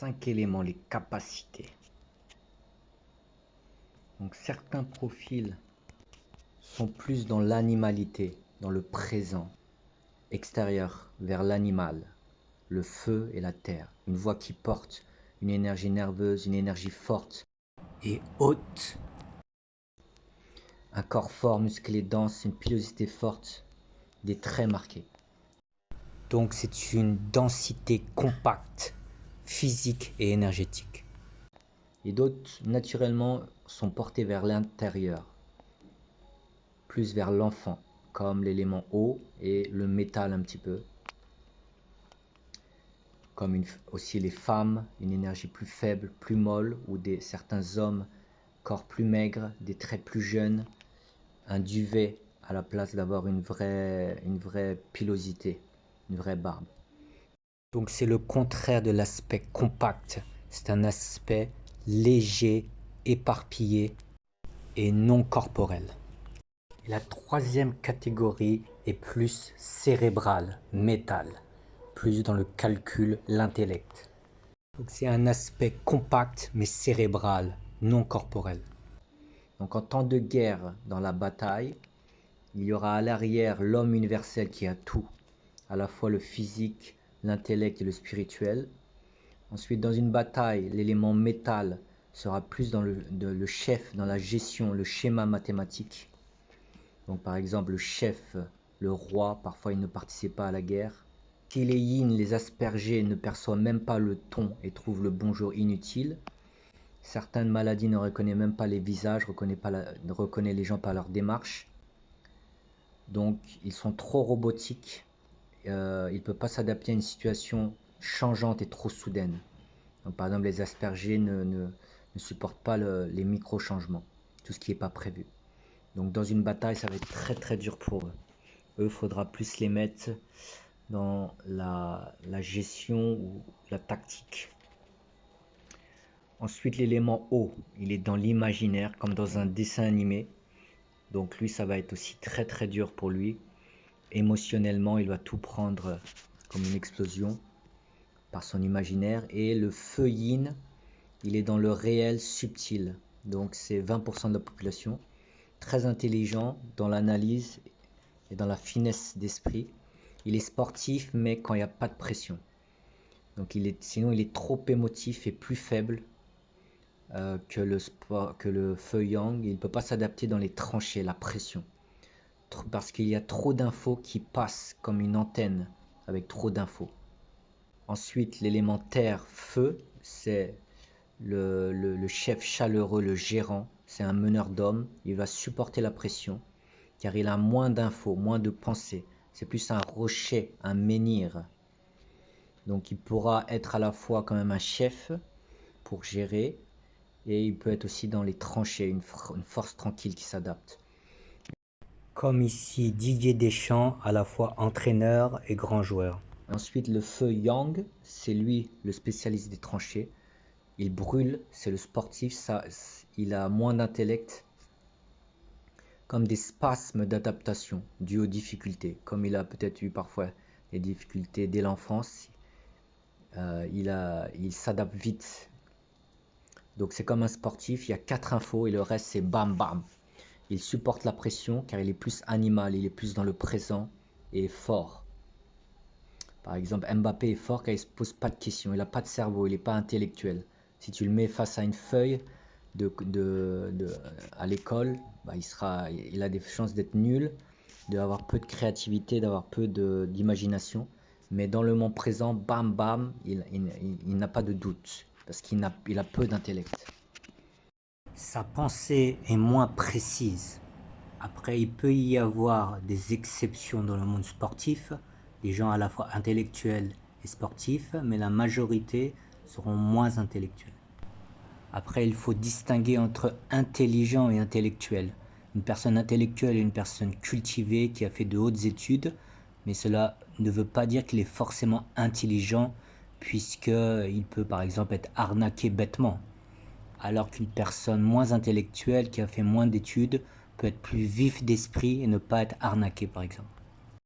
5 éléments, les capacités. Donc certains profils sont plus dans l'animalité, dans le présent, extérieur, vers l'animal, le feu et la terre. Une voix qui porte, une énergie nerveuse, une énergie forte et haute. Un corps fort, musclé, dense, une pilosité forte, des traits marqués. Donc c'est une densité compacte, physique et énergétique. Et d'autres, naturellement, sont portés vers l'intérieur, plus vers l'enfant, comme l'élément eau et le métal un petit peu. Comme aussi les femmes, une énergie plus faible, plus molle, ou certains hommes, corps plus maigres, des traits plus jeunes, un duvet à la place d'avoir une vraie pilosité, une vraie barbe. Donc c'est le contraire de l'aspect compact, c'est un aspect léger, éparpillé et non corporel. Et la troisième catégorie est plus cérébrale, métal, plus dans le calcul, l'intellect. Donc c'est un aspect compact mais cérébral, non corporel. Donc en temps de guerre, dans la bataille, il y aura à l'arrière l'homme universel qui a tout, à la fois le physique, l'intellect et le spirituel. Ensuite, dans une bataille, l'élément métal sera plus dans le chef, dans la gestion, le schéma mathématique. Donc par exemple, le chef, le roi, parfois il ne participe pas à la guerre. Si les yin, les aspergés, ne perçoivent même pas le ton et trouvent le bonjour inutile, certaines maladies ne reconnaissent même pas les visages, ne reconnaissent les gens par leur démarche. Donc ils sont trop robotiques, ils ne peuvent pas s'adapter à une situation changeante et trop soudaine. Donc, par exemple, les aspergés ne supportent pas les micro-changements, tout ce qui n'est pas prévu. Donc dans une bataille, ça va être très très dur pour eux. Eux, il faudra plus les mettre dans la gestion ou la tactique. Ensuite, l'élément eau, il est dans l'imaginaire, comme dans un dessin animé. Donc lui, ça va être aussi très très dur pour lui. Émotionnellement, il va tout prendre comme une explosion par son imaginaire. Et le feu yin, il est dans le réel subtil. Donc c'est 20% de la population. Très intelligent dans l'analyse et dans la finesse d'esprit. Il est sportif, mais quand il n'y a pas de pression. Donc sinon, il est trop émotif et plus faible que le feu yang. Il ne peut pas s'adapter dans les tranchées, la pression. Parce qu'il y a trop d'infos qui passent comme une antenne avec trop d'infos. Ensuite, l'élément terre, feu, c'est le chef chaleureux, le gérant. C'est un meneur d'hommes. Il va supporter la pression car il a moins d'infos, moins de pensées. C'est plus un rocher, un menhir. Donc il pourra être à la fois quand même un chef pour gérer et il peut être aussi dans les tranchées, une force tranquille qui s'adapte. Comme ici Didier Deschamps, à la fois entraîneur et grand joueur. Ensuite le feu yang, c'est lui le spécialiste des tranchées. Il brûle, c'est le sportif, il a moins d'intellect, comme des spasmes d'adaptation dus aux difficultés. Comme il a peut-être eu parfois des difficultés dès l'enfance, il s'adapte vite. Donc c'est comme un sportif, il y a 4 infos et le reste c'est bam bam. Il supporte la pression car il est plus animal, il est plus dans le présent et fort. Par exemple, Mbappé est fort car il ne se pose pas de questions, il n'a pas de cerveau, il n'est pas intellectuel. Si tu le mets face à une feuille à l'école, bah, il a des chances d'être nul, d'avoir peu de créativité, d'avoir peu d'imagination. Mais dans le moment présent, bam bam, il n'a pas de doute parce qu'il a peu d'intellect. Sa pensée est moins précise. Après, il peut y avoir des exceptions dans le monde sportif, des gens à la fois intellectuels et sportifs, mais la majorité seront moins intellectuels. Après, il faut distinguer entre intelligent et intellectuel. Une personne intellectuelle est une personne cultivée qui a fait de hautes études, mais cela ne veut pas dire qu'il est forcément intelligent, puisqu'il peut par exemple être arnaqué bêtement. Alors qu'une personne moins intellectuelle qui a fait moins d'études peut être plus vif d'esprit et ne pas être arnaqué par exemple.